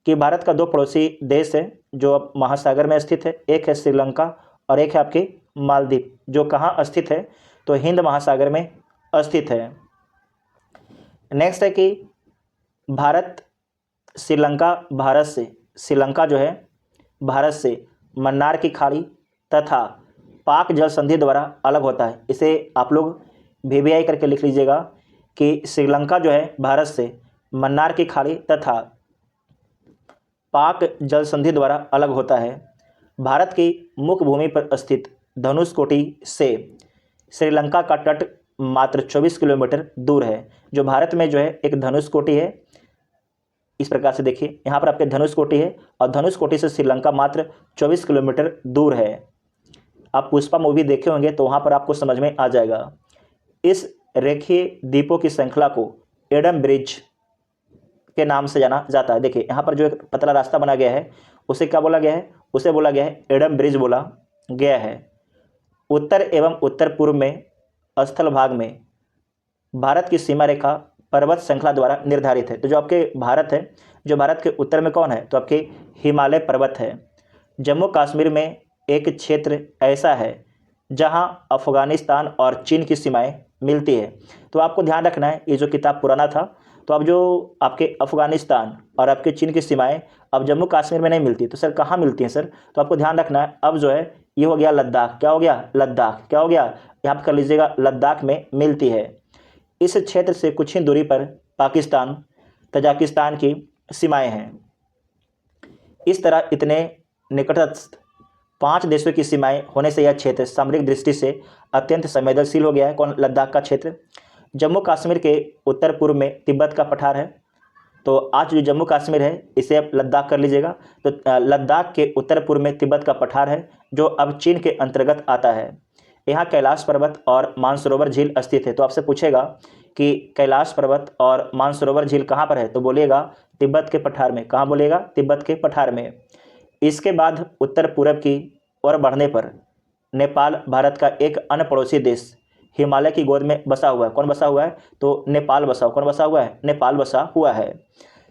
कि भारत का 2 पड़ोसी देश है जो अब महासागर में स्थित है। एक है श्रीलंका और एक है आपके मालदीव, जो कहाँ स्थित है, तो हिंद महासागर में स्थित है। नेक्स्ट है कि भारत श्रीलंका, श्रीलंका जो है भारत से मन्नार की खाड़ी तथा पाक जल संधि द्वारा अलग होता है। इसे आप लोग VVI करके लिख लीजिएगा कि श्रीलंका जो है भारत से मन्नार की खाड़ी तथा पाक जल संधि द्वारा अलग होता है। भारत की मुख्य भूमि पर स्थित धनुषकोटी से श्रीलंका का तट मात्र 24 किलोमीटर दूर है। जो भारत में जो है एक धनुषकोटी है, इस प्रकार से देखिए, यहाँ पर आपके धनुषकोटी है और धनुषकोटी से श्रीलंका मात्र 24 किलोमीटर दूर है। आप पुष्पा मूवी देखे होंगे तो वहाँ पर आपको समझ में आ जाएगा। इस रेखीय द्वीपों की श्रृंखला को एडम ब्रिज के नाम से जाना जाता है। देखिए यहाँ पर जो एक पतला रास्ता बना गया है उसे क्या बोला गया है, उसे बोला गया है एडम ब्रिज बोला गया है। उत्तर एवं उत्तर पूर्व में स्थल भाग में भारत की सीमा रेखा पर्वत श्रृंखला द्वारा निर्धारित है। तो जो आपके भारत है, जो भारत के उत्तर में कौन है, तो आपके हिमालय पर्वत है। जम्मू कश्मीर में एक क्षेत्र ऐसा है जहां अफ़गानिस्तान और चीन की सीमाएं मिलती है। तो आपको ध्यान रखना है, ये जो किताब पुराना था, तो अब जो आपके अफ़गानिस्तान और आपके चीन की सीमाएं अब जम्मू कश्मीर में नहीं मिलती, तो सर कहाँ मिलती हैं सर? तो आपको ध्यान रखना है, अब जो है ये हो गया लद्दाख। क्या हो गया? लद्दाख। क्या हो गया? यहाँ पर कर लीजिएगा, लद्दाख में मिलती है। इस क्षेत्र से कुछ ही दूरी पर पाकिस्तान, तजाकिस्तान की सीमाएं हैं। इस तरह इतने निकटस्थ 5 देशों की सीमाएं होने से यह क्षेत्र सामरिक दृष्टि से अत्यंत संवेदनशील हो गया है। कौन? लद्दाख का क्षेत्र। जम्मू कश्मीर के उत्तर पूर्व में तिब्बत का पठार है। तो आज जो जम्मू कश्मीर है इसे आप लद्दाख कर लीजिएगा। तो लद्दाख के उत्तर पूर्व में तिब्बत का पठार है जो अब चीन के अंतर्गत आता है। यहाँ कैलाश पर्वत और मानसरोवर झील स्थित है। तो आपसे पूछेगा कि कैलाश पर्वत और मानसरोवर झील कहाँ पर है? तो बोलिएगा तिब्बत के पठार में। कहाँ बोलिएगा? तिब्बत के पठार में। इसके बाद उत्तर पूरब की ओर बढ़ने पर नेपाल भारत का एक अन्य पड़ोसी देश हिमालय की गोद में बसा हुआ है। कौन बसा हुआ है? तो नेपाल बसा हुआ। कौन बसा हुआ है? नेपाल बसा हुआ है।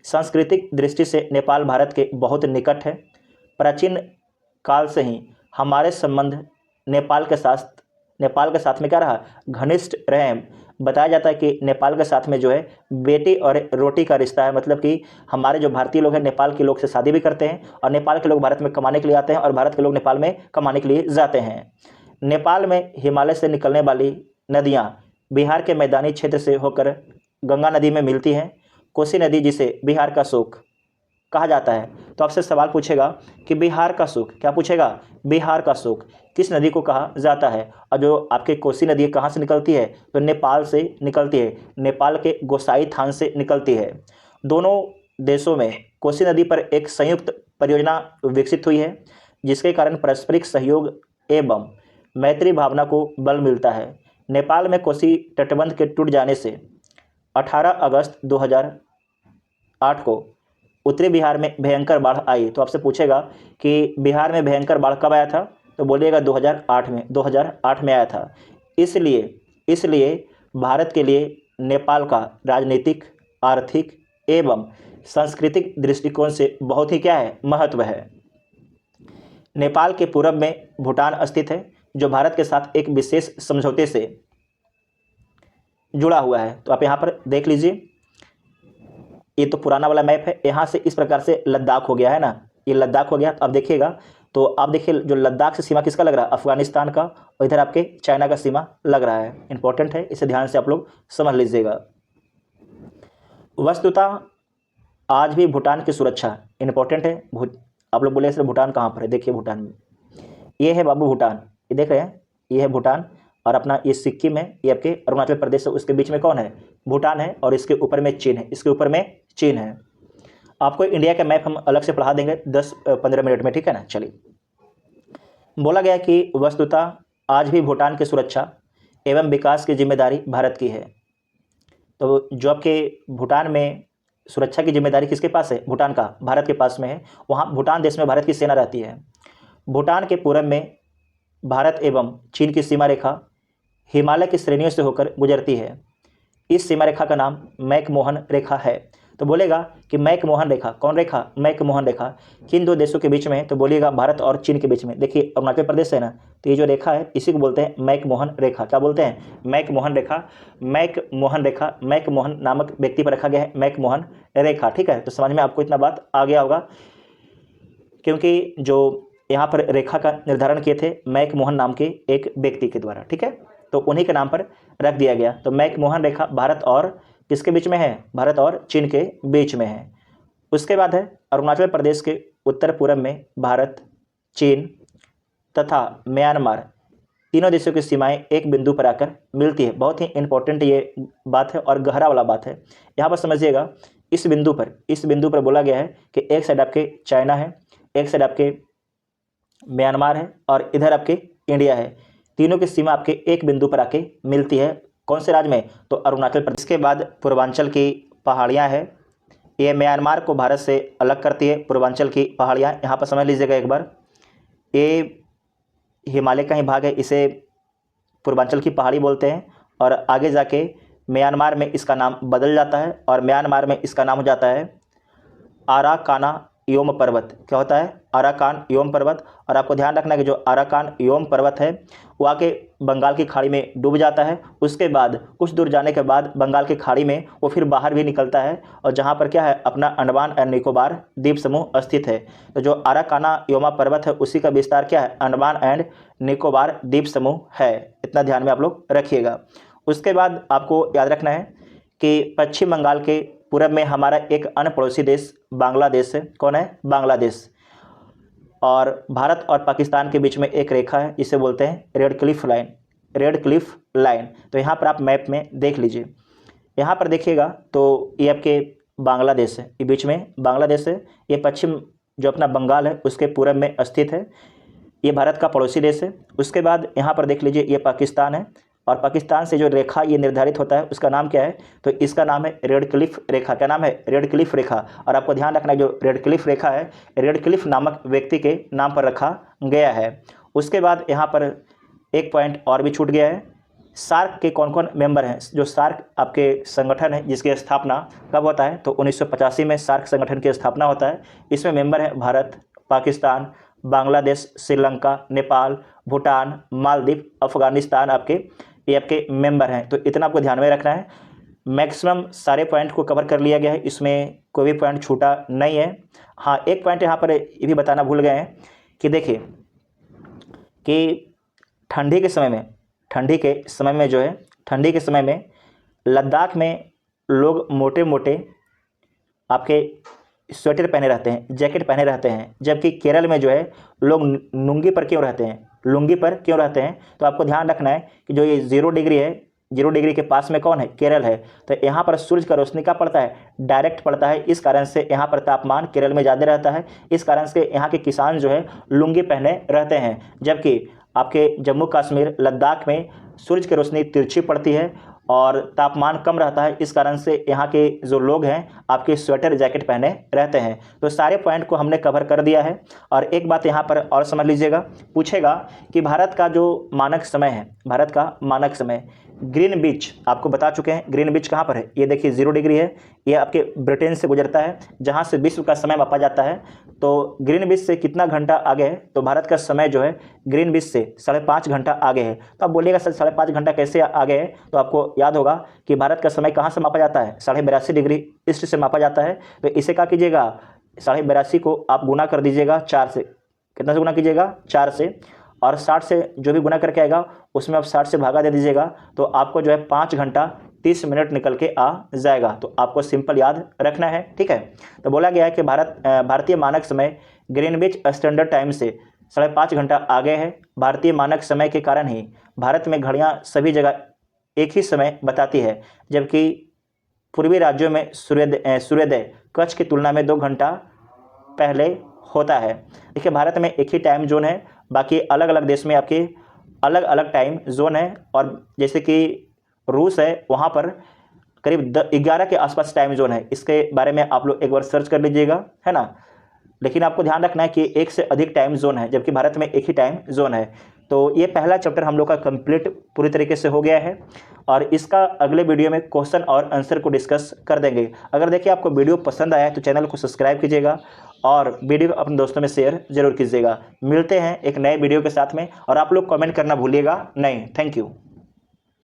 सांस्कृतिक दृष्टि से नेपाल भारत के बहुत निकट है। प्राचीन काल से ही हमारे संबंध नेपाल के साथ में क्या रहा? घनिष्ठ रहे हैं। बताया जाता है कि नेपाल के साथ में जो है बेटी और रोटी का रिश्ता है। मतलब कि हमारे जो भारतीय लोग हैं नेपाल के लोग से शादी भी करते हैं और नेपाल के लोग भारत में कमाने के लिए आते हैं और भारत के लोग नेपाल में कमाने के लिए जाते हैं। नेपाल में हिमालय से निकलने वाली नदियाँ बिहार के मैदानी क्षेत्र से होकर गंगा नदी में मिलती हैं। कोसी नदी, जिसे बिहार का शोक कहा जाता है, तो आपसे सवाल पूछेगा कि बिहार का शोक, क्या पूछेगा? बिहार का शोक किस नदी को कहा जाता है? और जो आपके कोसी नदी कहाँ से निकलती है? तो नेपाल से निकलती है। नेपाल के गोसाई थान से निकलती है। दोनों देशों में कोसी नदी पर एक संयुक्त परियोजना विकसित हुई है जिसके कारण पारस्परिक सहयोग एवं मैत्री भावना को बल मिलता है। नेपाल में कोसी तटबंध के टूट जाने से 18 अगस्त 2008 को उत्तरी बिहार में भयंकर बाढ़ आई। तो आपसे पूछेगा कि बिहार में भयंकर बाढ़ कब आया था? तो बोलिएगा 2008 में। 2008 में आया था। इसलिए भारत के लिए नेपाल का राजनीतिक, आर्थिक एवं सांस्कृतिक दृष्टिकोण से बहुत ही क्या है? महत्व है। नेपाल के पूर्व में भूटान स्थित है जो भारत के साथ एक विशेष समझौते से जुड़ा हुआ है। तो आप यहाँ पर देख लीजिए, ये तो पुराना वाला मैप है। यहाँ से इस प्रकार से लद्दाख हो गया है ना, ये लद्दाख हो गया। अब देखिएगा, तो आप देखिए जो लद्दाख से सीमा किसका लग रहा है? अफगानिस्तान का। और इधर आपके चाइना का सीमा लग रहा है। इंपॉर्टेंट है, इसे ध्यान से आप लोग समझ लीजिएगा। वस्तुतः आज भी भूटान की सुरक्षा इंपॉर्टेंट है। आप लोग बोले सर भूटान कहाँ पर है? देखिए भूटान में ये है बाबू, भूटान, ये देख रहे हैं, ये है भूटान। और अपना ये सिक्किम है, ये आपके अरुणाचल प्रदेश है, उसके बीच में कौन है? भूटान है। और इसके ऊपर में चीन है, इसके ऊपर में चीन है। आपको इंडिया का मैप हम अलग से पढ़ा देंगे 10-15 मिनट में, ठीक है ना। चलिए, बोला गया कि वस्तुतः आज भी भूटान की सुरक्षा एवं विकास की जिम्मेदारी भारत की है। तो जो आपके भूटान में सुरक्षा की जिम्मेदारी किसके पास है? भूटान का, भारत के पास में है। वहाँ भूटान देश में भारत की सेना रहती है। भूटान के पूर्व में भारत एवं चीन की सीमा रेखा हिमालय की श्रेणियों से होकर गुजरती है। इस सीमा रेखा का नाम मैकमोहन रेखा है। तो बोलेगा कि मैकमोहन रेखा, कौन रेखा? मैकमोहन रेखा किन दो देशों के बीच में है? तो बोलिएगा भारत और चीन के बीच में। देखिए अरुणाचल प्रदेश है ना, तो ये जो रेखा है इसी को बोलते हैं मैकमोहन रेखा। क्या बोलते हैं? मैकमोहन रेखा। मैकमोहन रेखा मैकमोहन नामक व्यक्ति पर रखा गया है मैकमोहन रेखा, ठीक है। तो समझ में आपको इतना बात आ गया होगा, क्योंकि जो यहाँ पर रेखा का निर्धारण किए थे मैकमोहन नाम के एक व्यक्ति के द्वारा, ठीक है। तो उन्हीं के नाम पर रख दिया गया। तो मैकमोहन रेखा भारत और किसके बीच में है? भारत और चीन के बीच में है। उसके बाद है अरुणाचल प्रदेश के उत्तर पूर्व में भारत, चीन तथा म्यांमार तीनों देशों की सीमाएं एक बिंदु पर आकर मिलती है। बहुत ही इंपॉर्टेंट ये बात है और गहरा वाला बात है। यहाँ पर समझिएगा, इस बिंदु पर बोला गया है कि एक साइड आपके चाइना है, एक साइड आपके म्यांमार है और इधर आपके इंडिया है। तीनों की सीमा आपके एक बिंदु पर आके मिलती है। कौन से राज्य में? तो अरुणाचल प्रदेश। के बाद पूर्वांचल की पहाड़ियाँ हैं, ये म्यांमार को भारत से अलग करती है। पूर्वांचल की पहाड़ियाँ यहाँ पर समझ लीजिएगा एक बार, ये हिमालय का ही भाग है, इसे पूर्वांचल की पहाड़ी बोलते हैं। और आगे जाके म्यांमार में इसका नाम बदल जाता है और म्यांमार में इसका नाम हो जाता है आराकाना योम पर्वत। क्या होता है? अराकान योम पर्वत। और आपको ध्यान रखना है कि जो अराकान योम पर्वत है वो आके बंगाल की खाड़ी में डूब जाता है। उसके बाद कुछ दूर जाने के बाद बंगाल की खाड़ी में वो फिर बाहर भी निकलता है और जहाँ पर क्या है अपना अंडमान एंड निकोबार द्वीप समूह स्थित है। तो जो अराकाना योमा पर्वत है उसी का विस्तार क्या है, अंडमान एंड निकोबार द्वीप समूह है। इतना ध्यान में आप लोग रखिएगा। उसके बाद आपको याद रखना है कि पश्चिम बंगाल के पूरब में हमारा एक अन्य पड़ोसी देश बांग्लादेश है। कौन है? बांग्लादेश। और भारत और पाकिस्तान के बीच में एक रेखा है, इसे बोलते हैं red Cliff line. Red Cliff line. तो यहाँ पर आप मैप में देख लीजिए, यहाँ पर देखिएगा तो ये आपके बांग्लादेश है, ये बीच में बांग्लादेश है। ये पश्चिम जो अपना बंगाल है उसके पूरब में स्थित है। ये भारत का पड़ोसी देश है। उसके बाद यहाँ पर देख लीजिए ये पाकिस्तान है और पाकिस्तान से जो रेखा ये निर्धारित होता है उसका नाम क्या है, तो इसका नाम है रेड क्लिफ रेखा। क्या नाम है? रेड क्लिफ रेखा। और आपको ध्यान रखना है जो रेड क्लिफ रेखा है रेड क्लिफ नामक व्यक्ति के नाम पर रखा गया है। उसके बाद यहाँ पर एक पॉइंट और भी छूट गया है, सार्क के कौन कौन मेंबर हैं। जो सार्क आपके संगठन है जिसकी स्थापना कब होता है, तो 1985 में सार्क संगठन की स्थापना होता है। इसमें मेंबर है भारत, पाकिस्तान, बांग्लादेश, श्रीलंका, नेपाल, भूटान, मालदीव, अफगानिस्तान, ये आपके मेंबर हैं। तो इतना आपको ध्यान में रखना है। मैक्सिमम सारे पॉइंट को कवर कर लिया गया है, इसमें कोई भी पॉइंट छूटा नहीं है। हाँ, एक पॉइंट यहाँ पर ये भी बताना भूल गए हैं कि देखिए कि ठंडी के समय में लद्दाख में लोग मोटे मोटे आपके स्वेटर पहने रहते हैं, जैकेट पहने रहते हैं, जबकि केरल में जो है लोग लुंगी पर क्यों रहते हैं, तो आपको ध्यान रखना है कि जो ये 0 डिग्री है, 0 डिग्री के पास में कौन है? केरल है। तो यहाँ पर सूरज का रोशनी का पड़ता है, डायरेक्ट पड़ता है। इस कारण से यहाँ पर तापमान केरल में ज़्यादा रहता है। इस कारण से यहाँ के किसान जो है लुंगी पहने रहते हैं, जबकि आपके जम्मू कश्मीर, लद्दाख में सूरज की रोशनी तिरछी पड़ती है और तापमान कम रहता है। इस कारण से यहाँ के जो लोग हैं आपके स्वेटर जैकेट पहने रहते हैं। तो सारे पॉइंट को हमने कवर कर दिया है। और एक बात यहाँ पर और समझ लीजिएगा, पूछेगा कि भारत का जो मानक समय ग्रीन बीच आपको बता चुके हैं। ग्रीन बीच कहाँ पर है? ये देखिए 0 डिग्री है, ये आपके ब्रिटेन से गुजरता है जहाँ से विश्व का समय मापा जाता है। तो ग्रीन बीच से कितना घंटा आगे है? तो भारत का समय जो है ग्रीन बीच से 5.5 घंटा आगे है। तो आप बोलिएगा सर 5.5 घंटा कैसे आगे है? तो आपको याद होगा कि भारत का समय कहाँ से मापा जाता है? 82.5 डिग्री ईस्ट से मापा जाता है। तो इसे क्या कीजिएगा, 82.5 को आप गुना कर दीजिएगा 4 से। कितना से गुना कीजिएगा? 4 से। और 60 से जो भी गुना करके आएगा उसमें आप 60 से भागा दे दीजिएगा, तो आपको जो है 5 घंटा 30 मिनट निकल के आ जाएगा। तो आपको सिंपल याद रखना है, ठीक है। तो बोला गया है कि भारतीय मानक समय ग्रीनविच स्टैंडर्ड टाइम से 5.5 घंटा आगे है। भारतीय मानक समय के कारण ही भारत में घड़ियाँ सभी जगह एक ही समय बताती है, जबकि पूर्वी राज्यों में सूर्योदय कच्छ की तुलना में 2 घंटा पहले होता है। देखिए भारत में एक ही टाइम जोन है, बाकी अलग अलग देश में आपके अलग अलग टाइम जोन है। और जैसे कि रूस है वहाँ पर करीब 11 के आसपास टाइम जोन है। इसके बारे में आप लोग एक बार सर्च कर लीजिएगा, है ना। लेकिन आपको ध्यान रखना है कि 1 से अधिक टाइम जोन है, जबकि भारत में एक ही टाइम जोन है। तो ये पहला चैप्टर हम लोग का कंप्लीट पूरी तरीके से हो गया है और इसका अगले वीडियो में क्वेश्चन और आंसर को डिस्कस कर देंगे। अगर देखिए आपको वीडियो पसंद आया है तो चैनल को सब्सक्राइब कीजिएगा और वीडियो को अपने दोस्तों में शेयर जरूर कीजिएगा। मिलते हैं एक नए वीडियो के साथ में और आप लोग कमेंट करना भूलिएगा नहीं। Thank you.